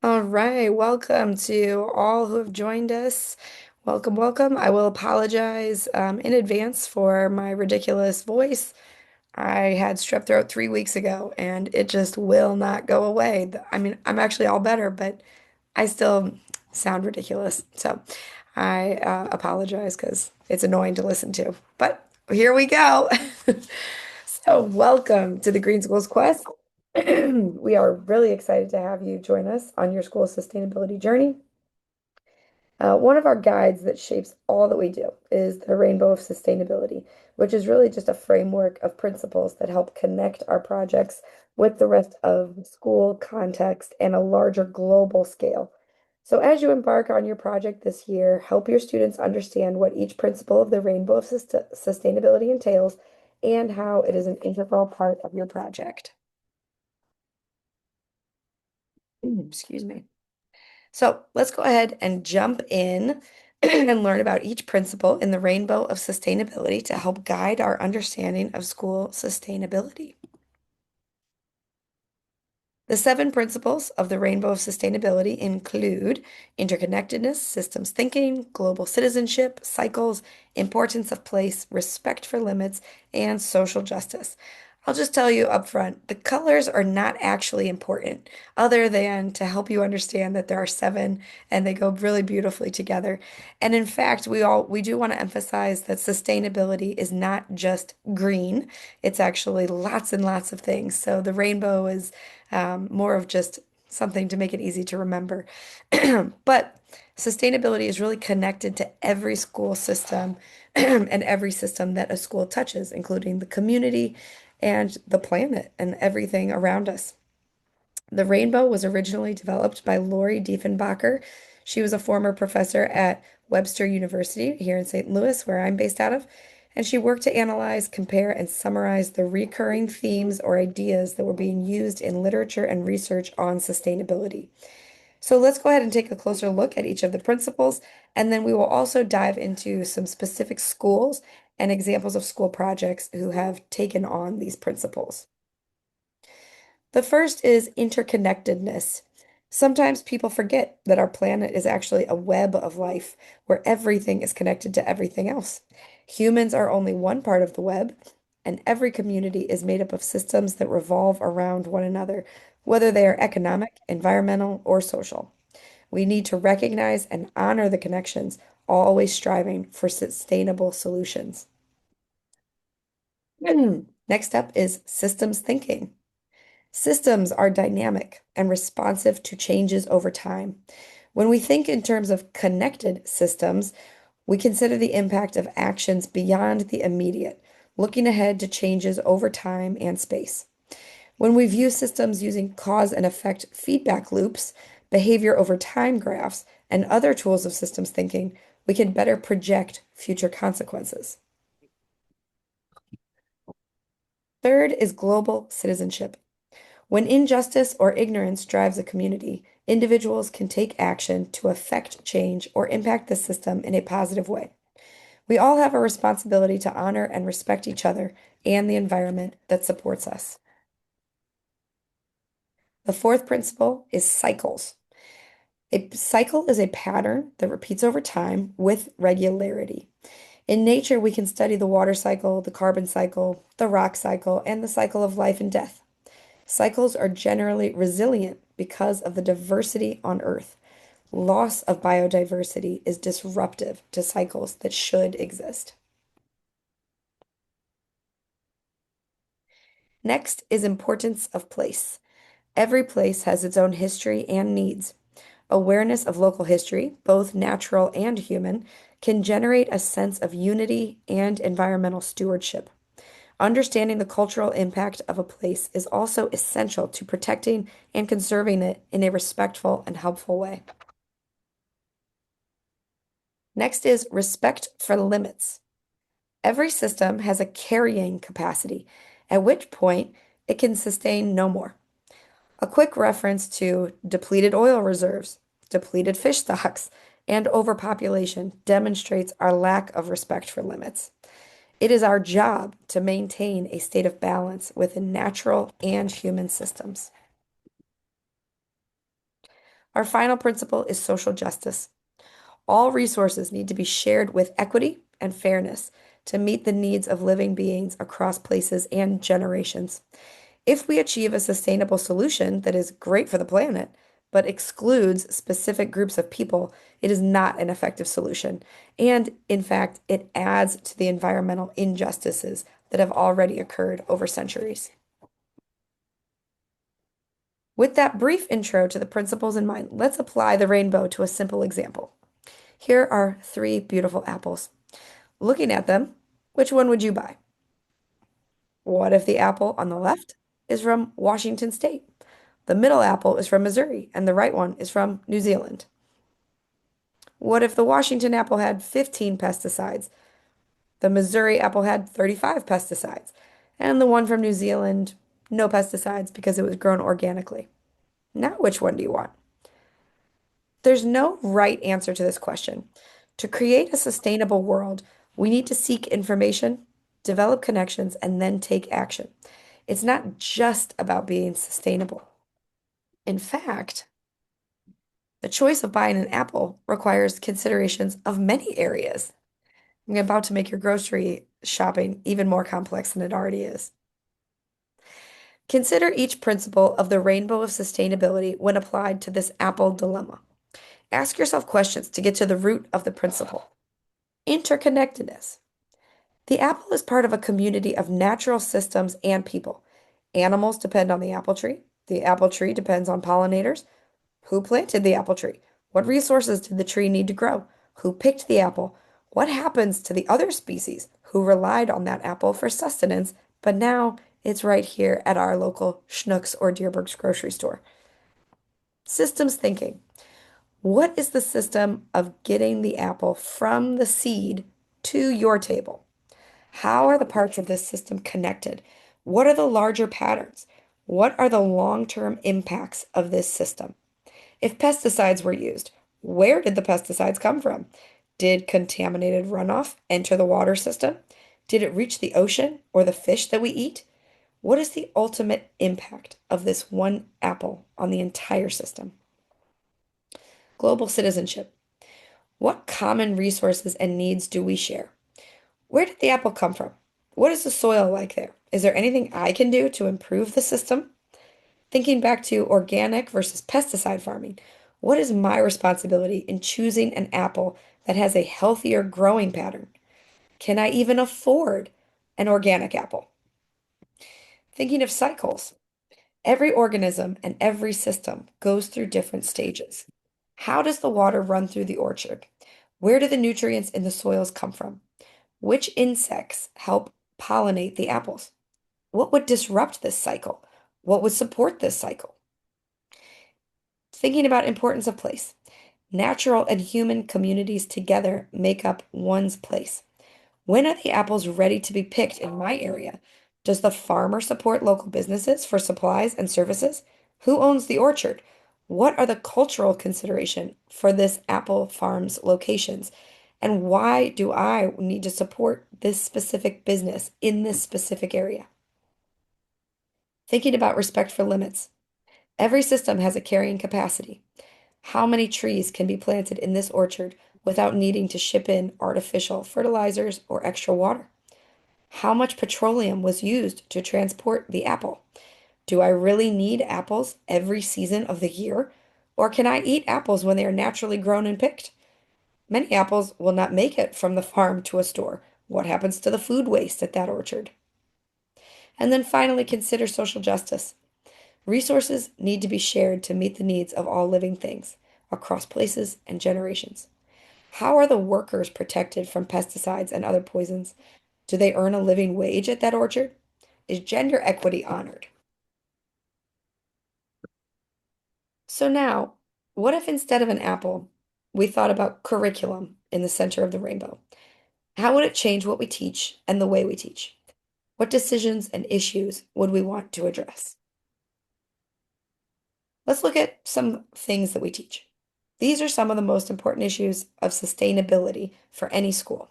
All right, welcome to all who have joined us. Welcome, welcome. I will apologize in advance for my ridiculous voice. I had strep throat 3 weeks ago and it just will not go away. I mean, I'm actually all better, but I still sound ridiculous. So I apologize because it's annoying to listen to. But here we go. So, welcome to the Green Schools Quest. We are really excited to have you join us on your school sustainability journey. One of our guides that shapes all that we do is the Rainbow of Sustainability, which is really just a framework of principles that help connect our projects with the rest of the school context and a larger global scale. So, as you embark on your project this year, help your students understand what each principle of the Rainbow of Sustainability entails and how it is an integral part of your project. Excuse me. So let's go ahead and jump in and learn about each principle in the rainbow of sustainability to help guide our understanding of school sustainability. The seven principles of the rainbow of sustainability include interconnectedness, systems thinking, global citizenship, cycles, importance of place, respect for limits, and social justice. I'll just tell you up front, the colors are not actually important, other than to help you understand that there are seven and they go really beautifully together. And in fact, we do want to emphasize that sustainability is not just green. It's actually lots and lots of things. So the rainbow is more of just something to make it easy to remember. But sustainability is really connected to every school system and every system that a school touches, including the community and the planet and everything around us. The rainbow was originally developed by Lori Diefenbacher. She was a former professor at Webster University here in St. Louis, where I'm based out of, and she worked to analyze, compare, and summarize the recurring themes or ideas that were being used in literature and research on sustainability. So let's go ahead and take a closer look at each of the principles, and then we will also dive into some specific schools and examples of school projects who have taken on these principles. The first is interconnectedness. Sometimes people forget that our planet is actually a web of life where everything is connected to everything else. Humans are only one part of the web, and every community is made up of systems that revolve around one another, whether they are economic, environmental, or social. We need to recognize and honor the connections, always striving for sustainable solutions. Next up is systems thinking. Systems are dynamic and responsive to changes over time. When we think in terms of connected systems, we consider the impact of actions beyond the immediate, looking ahead to changes over time and space. When we view systems using cause and effect feedback loops, behavior over time graphs, and other tools of systems thinking, we can better project future consequences. Third is global citizenship. When injustice or ignorance drives a community, individuals can take action to affect change or impact the system in a positive way. We all have a responsibility to honor and respect each other and the environment that supports us. The fourth principle is cycles. A cycle is a pattern that repeats over time with regularity. In nature, we can study the water cycle, the carbon cycle, the rock cycle, and the cycle of life and death. Cycles are generally resilient because of the diversity on Earth. Loss of biodiversity is disruptive to cycles that should exist. Next is importance of place. Every place has its own history and needs. Awareness of local history, both natural and human, can generate a sense of unity and environmental stewardship. Understanding the cultural impact of a place is also essential to protecting and conserving it in a respectful and helpful way. Next is respect for limits. Every system has a carrying capacity, at which point it can sustain no more. A quick reference to depleted oil reserves, depleted fish stocks, and overpopulation demonstrates our lack of respect for limits. It is our job to maintain a state of balance within natural and human systems. Our final principle is social justice. All resources need to be shared with equity and fairness to meet the needs of living beings across places and generations. If we achieve a sustainable solution that is great for the planet, but excludes specific groups of people, it is not an effective solution. And in fact, it adds to the environmental injustices that have already occurred over centuries. With that brief intro to the principles in mind, let's apply the rainbow to a simple example. Here are three beautiful apples. Looking at them, which one would you buy? What if the apple on the left is from Washington State? The middle apple is from Missouri, and the right one is from New Zealand. What if the Washington apple had 15 pesticides? The Missouri apple had 35 pesticides, and the one from New Zealand, no pesticides because it was grown organically. Now, which one do you want? There's no right answer to this question. To create a sustainable world, we need to seek information, develop connections, and then take action. It's not just about being sustainable. In fact, the choice of buying an apple requires considerations of many areas. I'm about to make your grocery shopping even more complex than it already is. Consider each principle of the rainbow of sustainability when applied to this apple dilemma. Ask yourself questions to get to the root of the principle. Interconnectedness. The apple is part of a community of natural systems and people. Animals depend on the apple tree. The apple tree depends on pollinators. Who planted the apple tree? What resources did the tree need to grow? Who picked the apple? What happens to the other species who relied on that apple for sustenance, but now it's right here at our local Schnucks or Deerberg's grocery store? Systems thinking. What is the system of getting the apple from the seed to your table? How are the parts of this system connected? What are the larger patterns? What are the long-term impacts of this system? If pesticides were used, where did the pesticides come from? Did contaminated runoff enter the water system? Did it reach the ocean or the fish that we eat? What is the ultimate impact of this one apple on the entire system? Global citizenship. What common resources and needs do we share? Where did the apple come from? What is the soil like there? Is there anything I can do to improve the system? Thinking back to organic versus pesticide farming, what is my responsibility in choosing an apple that has a healthier growing pattern? Can I even afford an organic apple? Thinking of cycles, every organism and every system goes through different stages. How does the water run through the orchard? Where do the nutrients in the soils come from? Which insects help pollinate the apples? What would disrupt this cycle? What would support this cycle? Thinking about importance of place. Natural and human communities together make up one's place. When are the apples ready to be picked in my area? Does the farmer support local businesses for supplies and services? Who owns the orchard? What are the cultural consideration for this apple farm's locations? And why do I need to support this specific business in this specific area? Thinking about respect for limits. Every system has a carrying capacity. How many trees can be planted in this orchard without needing to ship in artificial fertilizers or extra water? How much petroleum was used to transport the apple? Do I really need apples every season of the year? Or can I eat apples when they are naturally grown and picked? Many apples will not make it from the farm to a store. What happens to the food waste at that orchard? And then finally, consider social justice. Resources need to be shared to meet the needs of all living things across places and generations. How are the workers protected from pesticides and other poisons? Do they earn a living wage at that orchard? Is gender equity honored? So now, what if instead of an apple, we thought about curriculum in the center of the rainbow? How would it change what we teach and the way we teach? What decisions and issues would we want to address? Let's look at some things that we teach. These are some of the most important issues of sustainability for any school.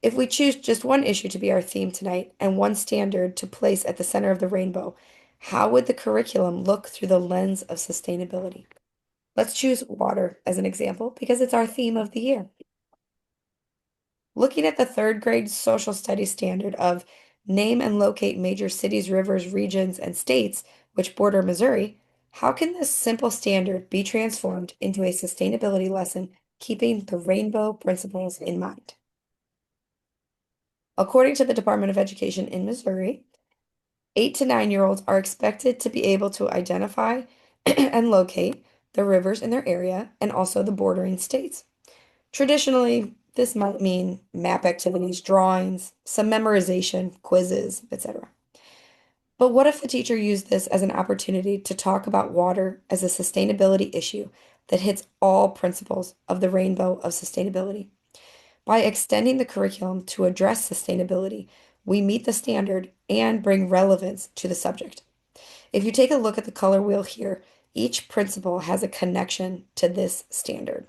If we choose just one issue to be our theme tonight and one standard to place at the center of the rainbow, how would the curriculum look through the lens of sustainability? Let's choose water as an example because it's our theme of the year. Looking at the third grade social studies standard of name and locate major cities, rivers, regions, and states which border Missouri, how can this simple standard be transformed into a sustainability lesson keeping the rainbow principles in mind? According to the Department of Education in Missouri, 8 to 9-year-olds are expected to be able to identify and locate the rivers in their area and also the bordering states. Traditionally, this might mean map activities, drawings, some memorization, quizzes, etc. But what if the teacher used this as an opportunity to talk about water as a sustainability issue that hits all principles of the rainbow of sustainability? By extending the curriculum to address sustainability, we meet the standard and bring relevance to the subject. If you take a look at the color wheel here, each principle has a connection to this standard.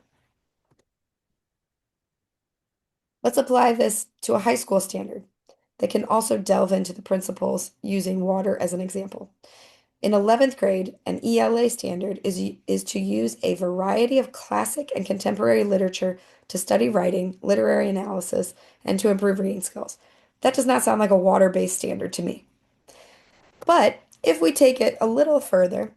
Let's apply this to a high school standard that can also delve into the principles using water as an example. In 11th grade, an ELA standard is to use a variety of classic and contemporary literature to study writing, literary analysis, and to improve reading skills. That does not sound like a water-based standard to me. But if we take it a little further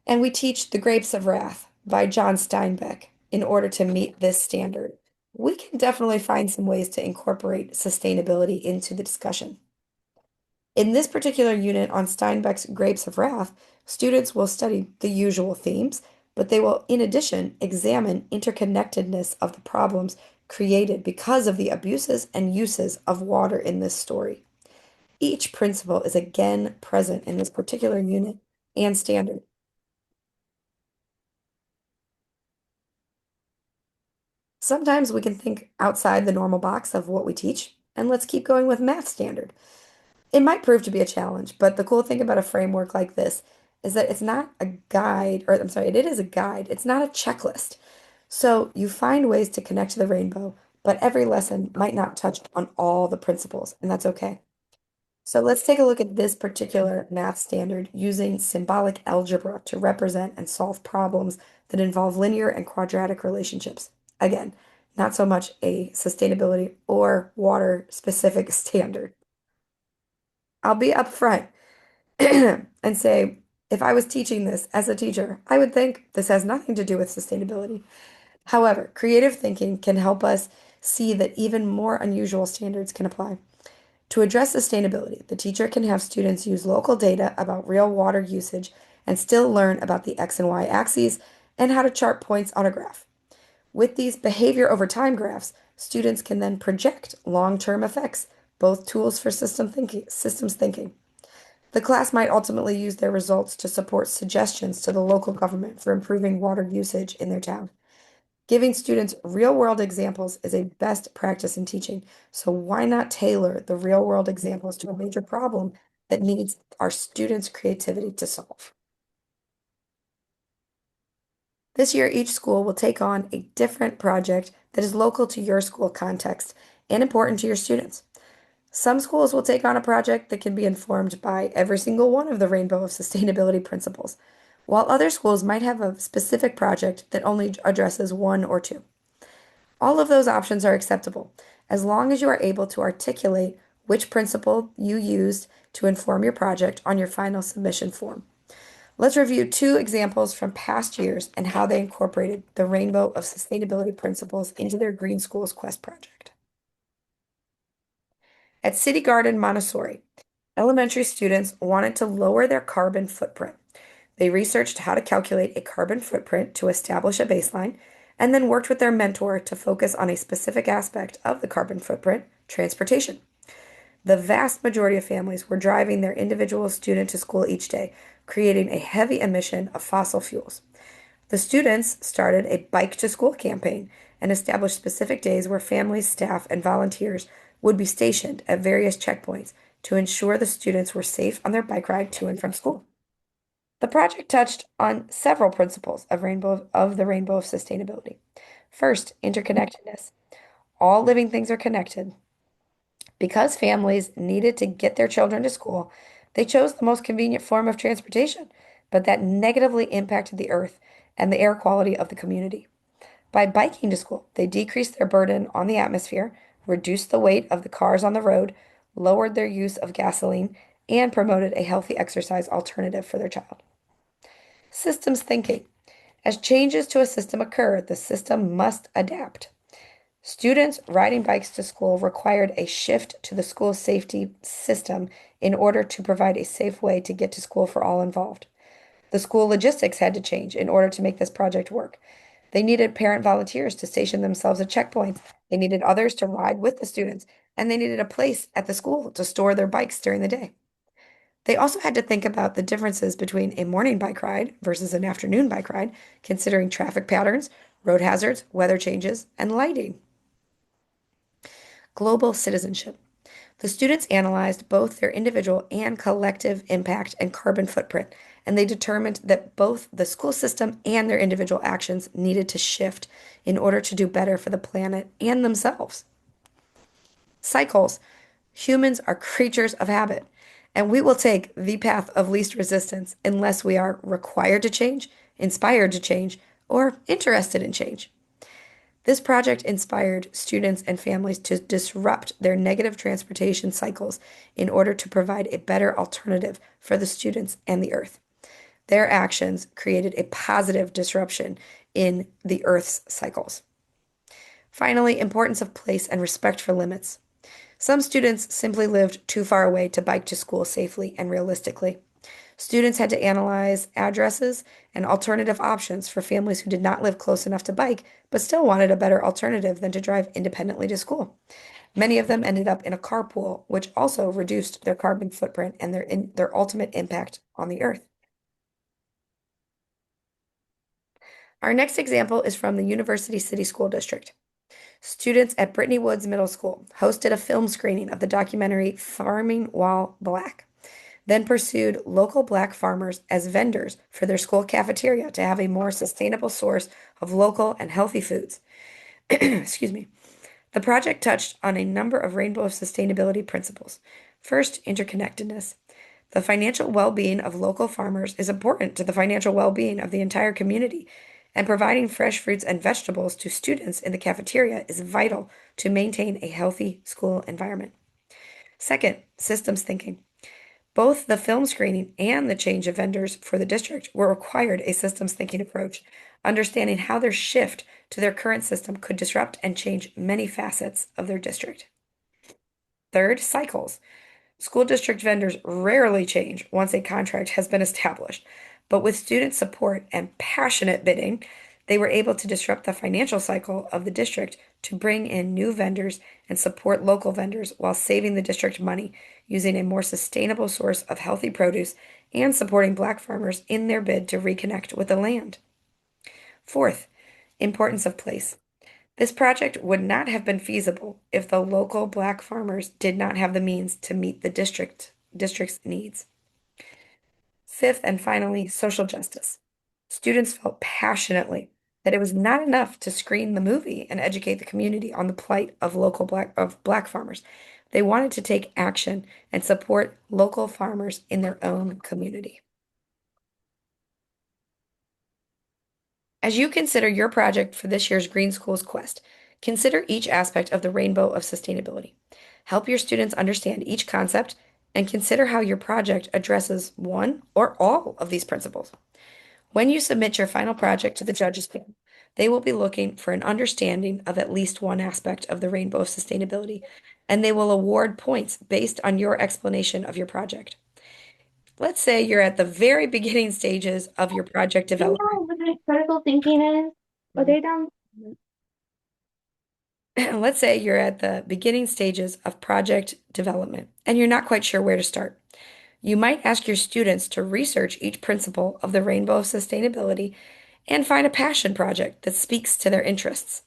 and we teach The Grapes of Wrath by John Steinbeck in order to meet this standard, we can definitely find some ways to incorporate sustainability into the discussion. In this particular unit on Steinbeck's Grapes of Wrath, students will study the usual themes, but they will, in addition, examine interconnectedness of the problems created because of the abuses and uses of water in this story. Each principle is again present in this particular unit and standard. Sometimes we can think outside the normal box of what we teach, and let's keep going with math standard. It might prove to be a challenge, but the cool thing about a framework like this is that it's not a guide, or I'm sorry, it is a guide. It's not a checklist. So you find ways to connect to the rainbow, but every lesson might not touch on all the principles, and that's okay. So let's take a look at this particular math standard using symbolic algebra to represent and solve problems that involve linear and quadratic relationships. Again, not so much a sustainability or water specific standard. I'll be upfront and say, if I was teaching this as a teacher, I would think this has nothing to do with sustainability. However, creative thinking can help us see that even more unusual standards can apply. To address sustainability, the teacher can have students use local data about real water usage and still learn about the X and Y axes and how to chart points on a graph. With these behavior over time graphs, students can then project long-term effects, both tools for systems thinking. The class might ultimately use their results to support suggestions to the local government for improving water usage in their town. Giving students real-world examples is a best practice in teaching, so why not tailor the real-world examples to a major problem that needs our students' creativity to solve? This year, each school will take on a different project that is local to your school context and important to your students. Some schools will take on a project that can be informed by every single one of the rainbow of sustainability principles, while other schools might have a specific project that only addresses one or two. All of those options are acceptable as long as you are able to articulate which principle you used to inform your project on your final submission form. Let's review two examples from past years and how they incorporated the rainbow of sustainability principles into their Green Schools Quest project. At City Garden Montessori, elementary students wanted to lower their carbon footprint. They researched how to calculate a carbon footprint to establish a baseline, and then worked with their mentor to focus on a specific aspect of the carbon footprint, transportation. The vast majority of families were driving their individual student to school each day, creating a heavy emission of fossil fuels. The students started a bike to school campaign and established specific days where families, staff, and volunteers would be stationed at various checkpoints to ensure the students were safe on their bike ride to and from school. The project touched on several principles of the rainbow of sustainability. First, interconnectedness. All living things are connected. Because families needed to get their children to school, they chose the most convenient form of transportation, but that negatively impacted the earth and the air quality of the community. By biking to school, they decreased their burden on the atmosphere, reduced the weight of the cars on the road, lowered their use of gasoline, and promoted a healthy exercise alternative for their child. Systems thinking. As changes to a system occur, the system must adapt. Students riding bikes to school required a shift to the school safety system in order to provide a safe way to get to school for all involved. The school logistics had to change in order to make this project work. They needed parent volunteers to station themselves at checkpoints. They needed others to ride with the students, and they needed a place at the school to store their bikes during the day. They also had to think about the differences between a morning bike ride versus an afternoon bike ride, considering traffic patterns, road hazards, weather changes, and lighting. Global citizenship. The students analyzed both their individual and collective impact and carbon footprint, and they determined that both the school system and their individual actions needed to shift in order to do better for the planet and themselves. Cycles. Humans are creatures of habit, and we will take the path of least resistance unless we are required to change, inspired to change, or interested in change. This project inspired students and families to disrupt their negative transportation cycles in order to provide a better alternative for the students and the earth. Their actions created a positive disruption in the earth's cycles. Finally, importance of place and respect for limits. Some students simply lived too far away to bike to school safely and realistically. Students had to analyze addresses and alternative options for families who did not live close enough to bike, but still wanted a better alternative than to drive independently to school. Many of them ended up in a carpool, which also reduced their carbon footprint and their ultimate impact on the earth. Our next example is from the University City School District. Students at Brittany Woods Middle School hosted a film screening of the documentary Farming While Black, then pursued local Black farmers as vendors for their school cafeteria to have a more sustainable source of local and healthy foods. Excuse me. The project touched on a number of Rainbow of Sustainability principles. First, interconnectedness. The financial well-being of local farmers is important to the financial well-being of the entire community, and providing fresh fruits and vegetables to students in the cafeteria is vital to maintain a healthy school environment. Second, systems thinking. Both the film screening and the change of vendors for the district were required a systems thinking approach, understanding how their shift to their current system could disrupt and change many facets of their district. Third, cycles. School district vendors rarely change once a contract has been established, but with student support and passionate bidding, they were able to disrupt the financial cycle of the district to bring in new vendors and support local vendors while saving the district money, using a more sustainable source of healthy produce and supporting Black farmers in their bid to reconnect with the land. Fourth, importance of place. This project would not have been feasible if the local Black farmers did not have the means to meet the district's needs. Fifth and finally, social justice. Students felt passionately that it was not enough to screen the movie and educate the community on the plight of Black farmers. They wanted to take action and support local farmers in their own community. As you consider your project for this year's Green Schools Quest, consider each aspect of the rainbow of sustainability. Help your students understand each concept and consider how your project addresses one or all of these principles. When you submit your final project to the judges panel, they will be looking for an understanding of at least one aspect of the rainbow of sustainability, and they will award points based on your explanation of your project. Let's say you're at the very beginning stages of your project Do you development. know what critical thinking is? Are they down? Let's say you're at the beginning stages of project development and you're not quite sure where to start. You might ask your students to research each principle of the rainbow of sustainability and find a passion project that speaks to their interests.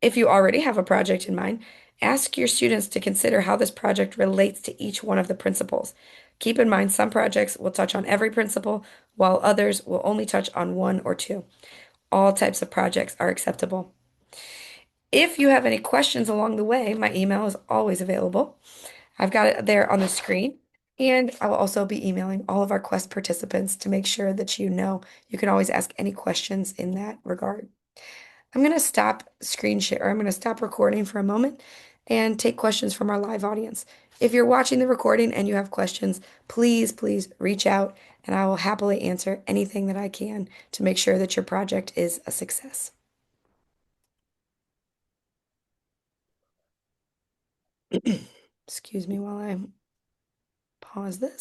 If you already have a project in mind, ask your students to consider how this project relates to each one of the principles. Keep in mind, some projects will touch on every principle, while others will only touch on one or two. All types of projects are acceptable. If you have any questions along the way, my email is always available. I've got it there on the screen. And I will also be emailing all of our quest participants to make sure that you know you can always ask any questions in that regard. I'm going to stop screen share, or I'm going to stop recording for a moment and take questions from our live audience. If you're watching the recording and you have questions, please reach out and I will happily answer anything that I can to make sure that your project is a success. Excuse me while I pause this.